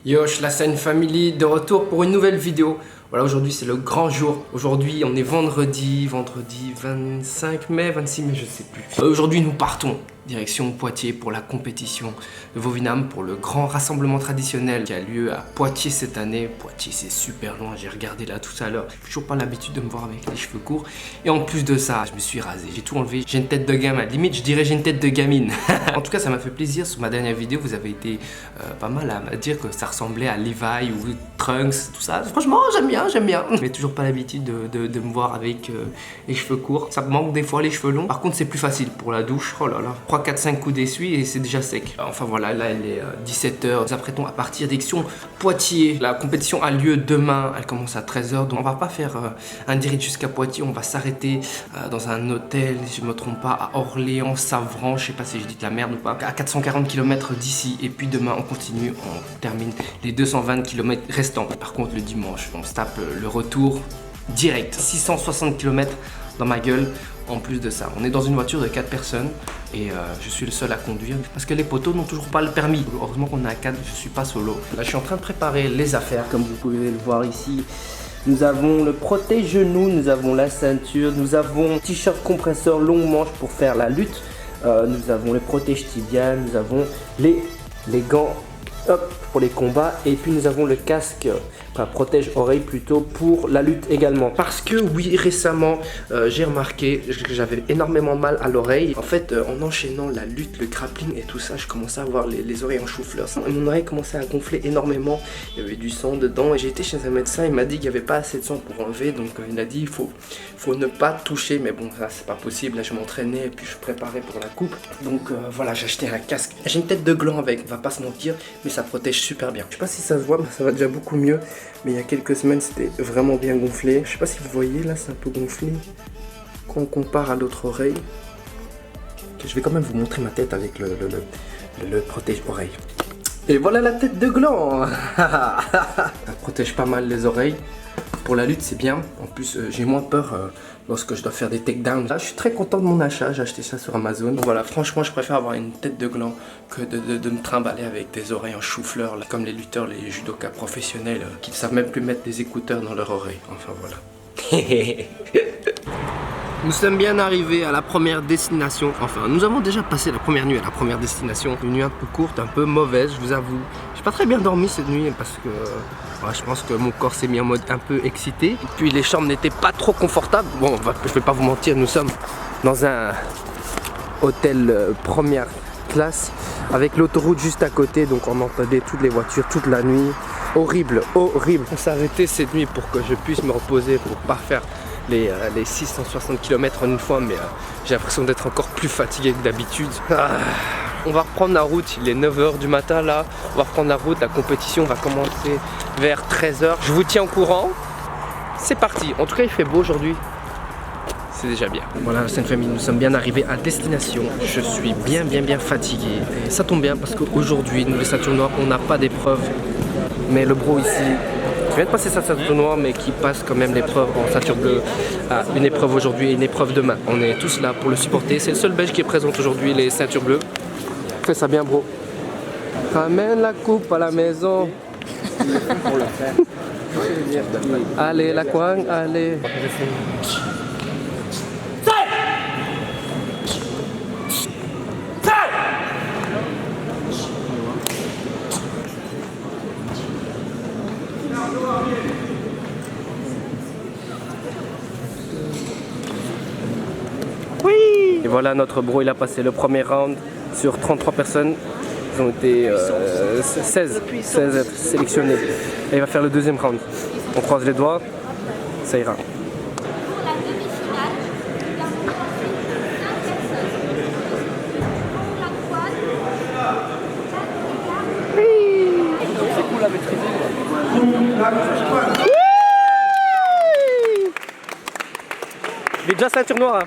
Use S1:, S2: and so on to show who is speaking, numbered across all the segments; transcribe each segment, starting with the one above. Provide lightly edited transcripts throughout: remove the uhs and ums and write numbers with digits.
S1: Yosh, la Scène Family, de retour pour une nouvelle vidéo. Voilà, aujourd'hui c'est le grand jour. Aujourd'hui on est vendredi 25 mai, 26 mai, je sais plus. Aujourd'hui nous partons direction Poitiers pour la compétition de Vovinam, pour le grand rassemblement traditionnel qui a lieu à Poitiers cette année. Poitiers c'est super loin, j'ai regardé là tout à l'heure. J'ai toujours pas l'habitude de me voir avec les cheveux courts. Et en plus de ça, je me suis rasé, j'ai tout enlevé. J'ai une tête de gamin, limite je dirais j'ai une tête de gamine. En tout cas ça m'a fait plaisir, sur ma dernière vidéo vous avez été pas mal à me dire que ça ressemblait à Levi ou Trunks, tout ça. Franchement j'aime bien. Mais toujours pas l'habitude de me voir avec les cheveux courts. Ça me manque des fois les cheveux longs. Par contre c'est plus facile pour la douche, oh là là. 3, 4, 5 coups d'essuie et c'est déjà sec. Enfin voilà, là il est 17h. Nous apprêtons à partir direction Poitiers. La compétition a lieu demain, elle commence à 13h. Donc on va pas faire un direct jusqu'à Poitiers, on va s'arrêter dans un hôtel, si je me trompe pas, à Orléans, Savran, je sais pas si je dis de la merde ou pas, à 440 km d'ici. Et puis demain on continue, on termine les 220 km restants. Par contre le dimanche, on se tape le retour direct. 660 km dans ma gueule. En plus de ça, on est dans une voiture de 4 personnes et je suis le seul à conduire parce que les potos n'ont toujours pas le permis. Heureusement qu'on est à 4, je suis pas solo. Là, je suis en train de préparer les affaires, comme vous pouvez le voir ici. Nous avons le protège-genou, nous avons la ceinture, nous avons t-shirt compresseur longue manche pour faire la lutte. Nous avons le protège-tibia, nous avons les gants pour les combats et puis nous avons le casque, protège oreille plutôt, pour la lutte également. Parce que oui, récemment j'ai remarqué que j'avais énormément mal à l'oreille. En fait en enchaînant la lutte, le grappling et tout ça, je commençais à avoir les oreilles en chou-fleur. Mon oreille commençait à gonfler énormément, il y avait du sang dedans et j'ai été chez un médecin, il m'a dit qu'il n'y avait pas assez de sang pour enlever, donc il a dit il faut ne pas toucher, mais bon ça c'est pas possible. Là je m'entraînais et puis je préparais pour la coupe, donc voilà, j'ai acheté un casque. J'ai une tête de gland avec, on va pas se mentir, mais ça protège super bien. Je sais pas si ça se voit, mais ça va déjà beaucoup mieux. Mais il y a quelques semaines, c'était vraiment bien gonflé. Je sais pas si vous voyez, là, c'est un peu gonflé. Quand on compare à l'autre oreille. Je vais quand même vous montrer ma tête avec le protège-oreille. Et voilà la tête de gland. Ça protège pas mal les oreilles. Pour la lutte, c'est bien. En plus, j'ai moins peur lorsque je dois faire des takedowns. Là, je suis très content de mon achat. J'ai acheté ça sur Amazon. Donc voilà, franchement, je préfère avoir une tête de gland que de me trimballer avec des oreilles en chou-fleur, comme les lutteurs, les judokas professionnels qui ne savent même plus mettre des écouteurs dans leurs oreilles. Enfin voilà. Nous sommes bien arrivés à la première destination. Enfin, nous avons déjà passé la première nuit à la première destination. Une nuit un peu courte, un peu mauvaise, je vous avoue. J'ai pas très bien dormi cette nuit parce que je pense que mon corps s'est mis en mode un peu excité. Et puis les chambres n'étaient pas trop confortables. Bon, je vais pas vous mentir, nous sommes dans un hôtel première classe avec l'autoroute juste à côté. Donc on entendait toutes les voitures toute la nuit. Horrible, horrible. On s'est arrêté cette nuit pour que je puisse me reposer, pour pas faire les 660 km en une fois, mais j'ai l'impression d'être encore plus fatigué que d'habitude. On va reprendre la route, il est 9h du matin là, on va reprendre la route, la compétition va commencer vers 13h. Je vous tiens au courant, c'est parti. En tout cas il fait beau aujourd'hui, c'est déjà bien. Voilà la Scène Famille, nous sommes bien arrivés à destination. Je suis bien fatigué et ça tombe bien parce qu'aujourd'hui, nous les ceintures noires, on n'a pas d'épreuve, mais le bro ici vient de passer sa ceinture noire mais qui passe quand même l'épreuve en ceinture bleue. Une épreuve aujourd'hui et une épreuve demain. On est tous là pour le supporter. C'est le seul belge qui présente aujourd'hui les ceintures bleues. Fais ça bien bro. Ramène la coupe à la maison. Allez la coin, allez. Oui. Et voilà, notre bro il a passé le premier round sur 33 personnes. Ils ont été 16 sélectionnés. Et il va faire le deuxième round. On croise les doigts, ça ira. C'est cool à maîtriser. Il est déjà ceinture noire. Hein.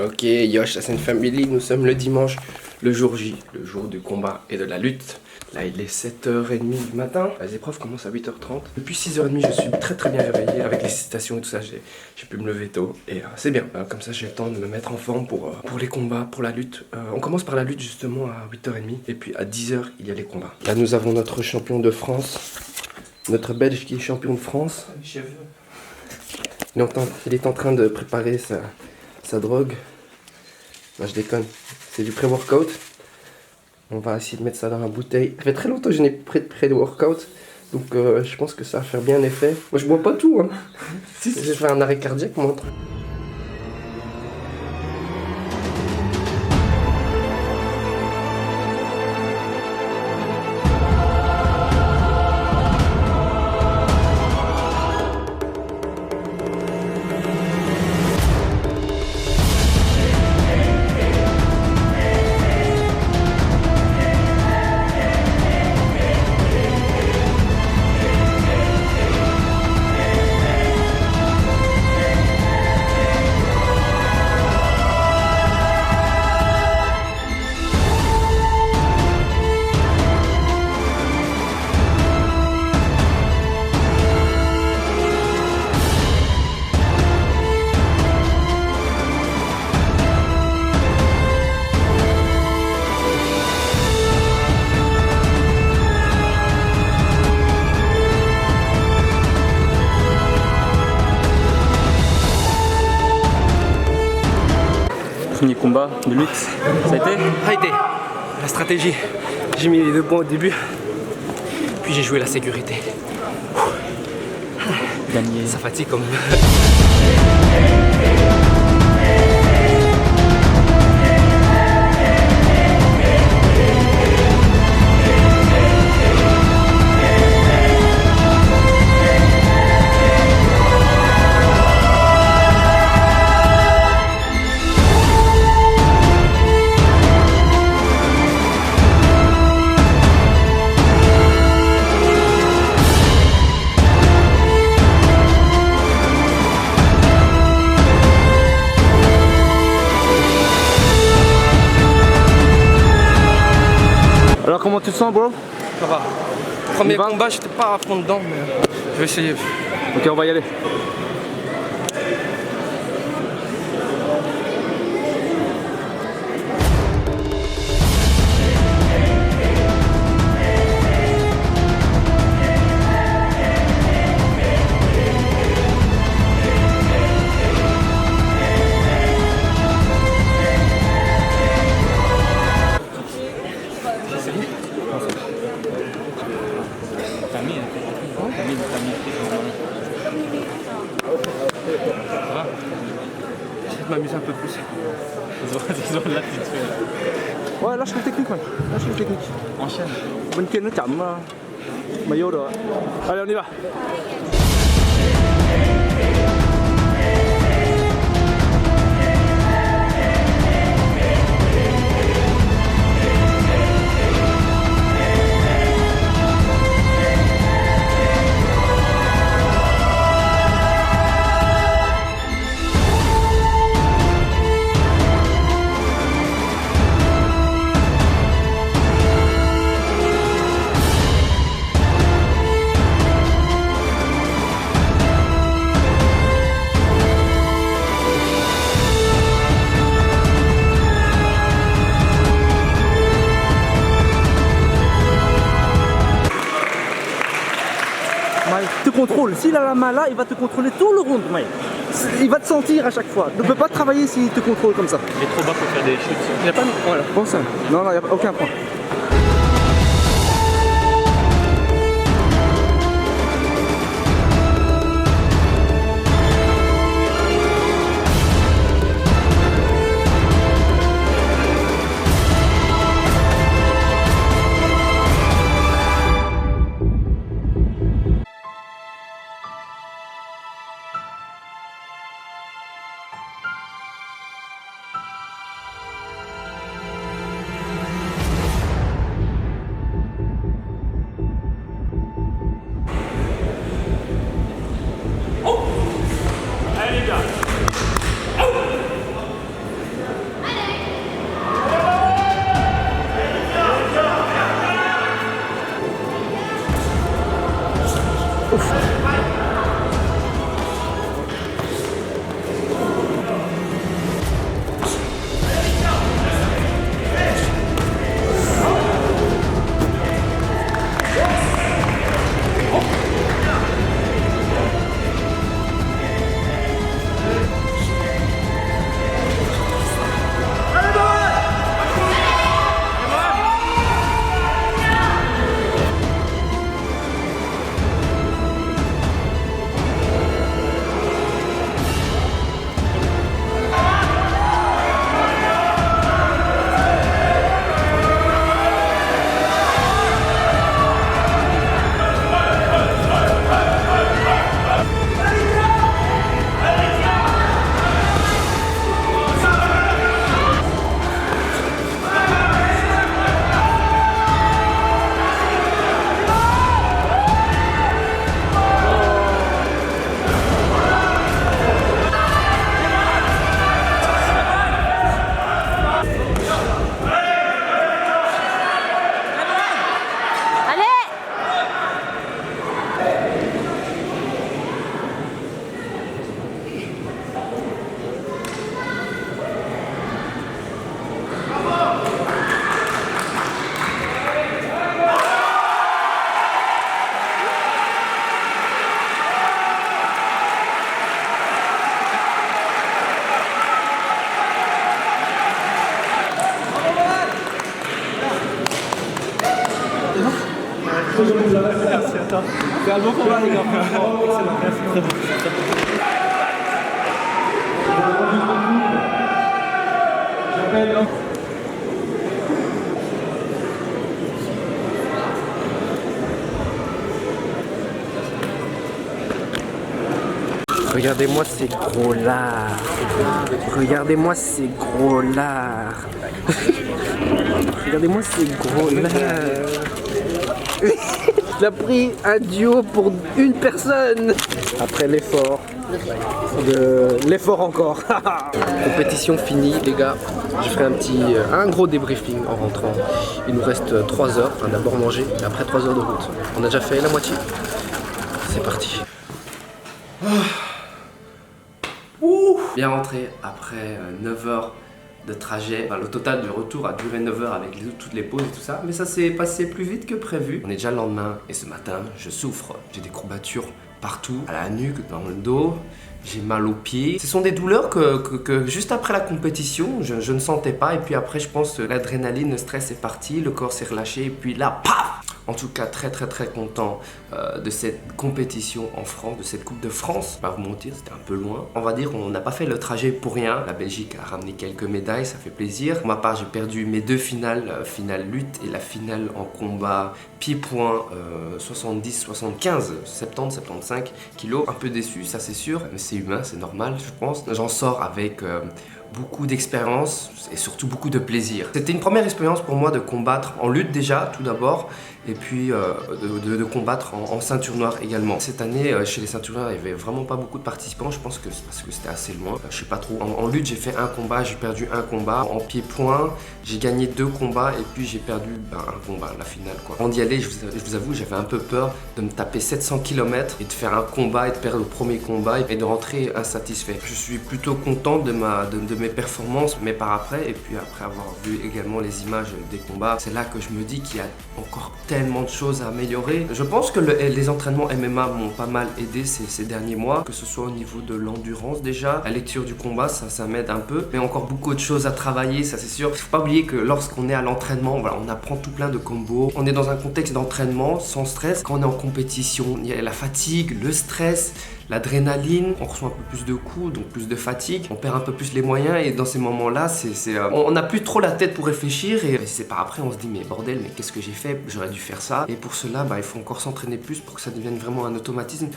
S1: Ok, Yosh, la Scène Family, nous sommes le dimanche le jour J, le jour du combat et de la lutte. Là il est 7h30 du matin, les épreuves commencent à 8h30. Depuis 6h30 je suis très bien réveillé avec les citations et tout ça, j'ai pu me lever tôt. Et c'est bien, comme ça j'ai le temps de me mettre en forme pour les combats, pour la lutte. On commence par la lutte justement à 8h30 et puis à 10h il y a les combats. Là nous avons notre champion de France, notre Belge qui est champion de France. Il est en train de préparer sa drogue. Non, je déconne, c'est du pré-workout. On va essayer de mettre ça dans la bouteille. Ça fait très longtemps que je n'ai pas de pré-workout. Donc je pense que ça va faire bien effet. Moi je bois pas tout hein. Si. J'ai fait un arrêt cardiaque moi.
S2: Premier combat de lutte, ça a été?
S1: Ça a été la stratégie. J'ai mis les 2 points au début, puis j'ai joué la sécurité.
S2: Gagné.
S1: Ça fatigue comme...
S2: Alors comment tu te sens, bro?
S1: Ça va. Premier combat, j'étais pas à fond dedans, mais je vais essayer.
S2: Ok, on va y aller.
S1: Je vais m'amuser un peu plus.
S2: Ils ont l'attitude. Ouais, lâche le technique, man. Lâche le technique. Enchaîne. Bên kia nó chậm mà vô được. Allez, on y va. Te contrôle, s'il a la main là, il va te contrôler tout le round, Mike. Il va te sentir à chaque fois. Ne peut pas travailler s'il te contrôle comme ça. Il est trop bas pour faire des chutes.
S1: Il n'y a pas de... Voilà.
S2: Bon ça. Non, il n'y a aucun point. Merci à toi. C'est un bon combat les gars. Excellent. Merci, très bon.
S1: Regardez-moi ces gros lards. Regardez-moi ces gros lards. Regardez-moi ces gros lards. Il a pris un duo pour une personne. Après l'effort. L'effort encore. Compétition finie les gars. Je ferai un gros débriefing en rentrant. Il nous reste 3 heures. Enfin, d'abord manger et après 3 heures de route. On a déjà fait la moitié. C'est parti. Bien rentré après 9 heures de trajet. Enfin, le total du retour a duré 9 heures avec toutes les pauses et tout ça. Mais ça s'est passé plus vite que prévu. On est déjà le lendemain et ce matin, je souffre. J'ai des courbatures partout, à la nuque, dans le dos. J'ai mal aux pieds. Ce sont des douleurs que juste après la compétition, je ne sentais pas. Et puis après, je pense que l'adrénaline, le stress est parti, le corps s'est relâché. Et puis là, paf! En tout cas, très content de cette compétition en France, de cette Coupe de France. Pas vous mentir, c'était un peu loin. On va dire on n'a pas fait le trajet pour rien. La Belgique a ramené quelques médailles, ça fait plaisir. Pour ma part, j'ai perdu mes 2 finales, finale lutte et la finale en combat pied-point 70, 75, 70, 75 kilos. Un peu déçu, ça c'est sûr, mais c'est humain, c'est normal, je pense. J'en sors avec beaucoup d'expérience et surtout beaucoup de plaisir. C'était une première expérience pour moi de combattre en lutte déjà, tout d'abord, et puis de combattre en ceinture noire également. Cette année, chez les ceintures noires, il n'y avait vraiment pas beaucoup de participants, je pense que c'est parce que c'était assez loin. Je sais pas trop. En lutte, j'ai fait un combat, j'ai perdu un combat. En pied-point, j'ai gagné 2 combats et puis j'ai perdu un combat, la finale quoi. Avant d'y aller, je vous avoue, j'avais un peu peur de me taper 700 km et de faire un combat et de perdre le premier combat et de rentrer insatisfait. Je suis plutôt content de mes performances, mais par après, et puis après avoir vu également les images des combats, c'est là que je me dis qu'il y a encore tellement de choses à améliorer. Je pense que les entraînements MMA m'ont pas mal aidé ces derniers mois, que ce soit au niveau de l'endurance déjà, la lecture du combat, ça m'aide un peu, mais encore beaucoup de choses à travailler, ça c'est sûr. Il faut pas oublier que lorsqu'on est à l'entraînement, voilà, on apprend tout plein de combos, on est dans un contexte d'entraînement sans stress. Quand on est en compétition, il y a la fatigue, le stress, l'adrénaline, on reçoit un peu plus de coups, donc plus de fatigue, on perd un peu plus les moyens et dans ces moments-là, on n'a plus trop la tête pour réfléchir et c'est par après on se dit mais bordel, mais qu'est-ce que j'ai fait? J'aurais dû faire ça. Et pour cela, il faut encore s'entraîner plus pour que ça devienne vraiment un automatisme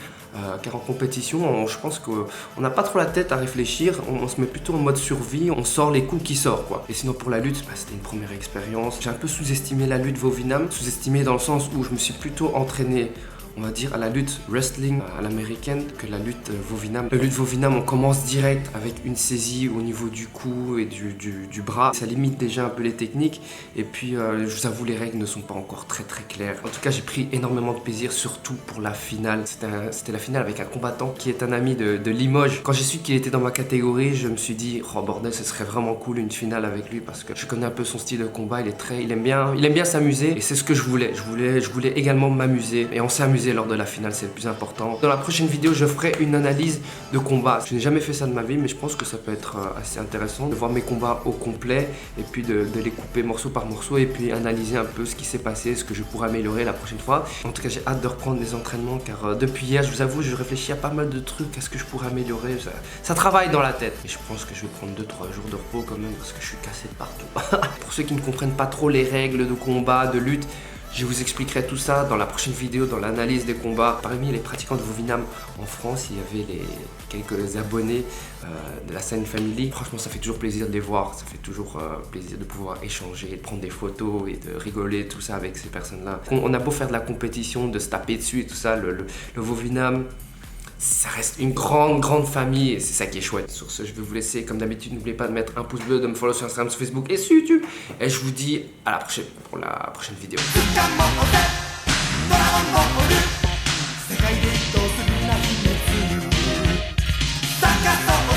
S1: car en compétition, je pense qu'on n'a pas trop la tête à réfléchir, on se met plutôt en mode survie, on sort les coups qui sortent quoi. Et sinon pour la lutte, c'était une première expérience. J'ai un peu sous-estimé la lutte Vovinam, sous-estimé dans le sens où je me suis plutôt entraîné on va dire, à la lutte wrestling à l'américaine que la lutte Vovinam. La lutte Vovinam, on commence direct avec une saisie au niveau du cou et du bras. Ça limite déjà un peu les techniques. Et puis, je vous avoue, les règles ne sont pas encore très claires. En tout cas, j'ai pris énormément de plaisir, surtout pour la finale. C'était la finale avec un combattant qui est un ami de Limoges. Quand j'ai su qu'il était dans ma catégorie, je me suis dit, oh bordel, ce serait vraiment cool une finale avec lui parce que je connais un peu son style de combat. Il aime bien s'amuser et c'est ce que je voulais. Je voulais également m'amuser et on s'est amusé lors de la finale, c'est le plus important. Dans la prochaine vidéo, je ferai une analyse de combat. Je n'ai jamais fait ça de ma vie, mais je pense que ça peut être assez intéressant de voir mes combats au complet et puis de les couper morceau par morceau et puis analyser un peu ce qui s'est passé, ce que je pourrais améliorer la prochaine fois. En tout cas, j'ai hâte de reprendre les entraînements car depuis hier, je vous avoue, je réfléchis à pas mal de trucs, à ce que je pourrais améliorer. Ça travaille dans la tête. Et je pense que je vais prendre 2-3 jours de repos quand même parce que je suis cassé de partout. Pour ceux qui ne comprennent pas trop les règles de combat, de lutte, je vous expliquerai tout ça dans la prochaine vidéo, dans l'analyse des combats. Parmi les pratiquants de Vovinam en France, il y avait quelques abonnés de la Sign Family. Franchement, ça fait toujours plaisir de les voir. Ça fait toujours plaisir de pouvoir échanger, de prendre des photos et de rigoler, tout ça avec ces personnes-là. On a beau faire de la compétition, de se taper dessus et tout ça, le Vovinam, ça reste une grande famille et c'est ça qui est chouette. Sur ce, je vais vous laisser. Comme d'habitude, n'oubliez pas de mettre un pouce bleu, de me follow sur Instagram, sur Facebook et sur YouTube. Et je vous dis à la prochaine pour la prochaine vidéo.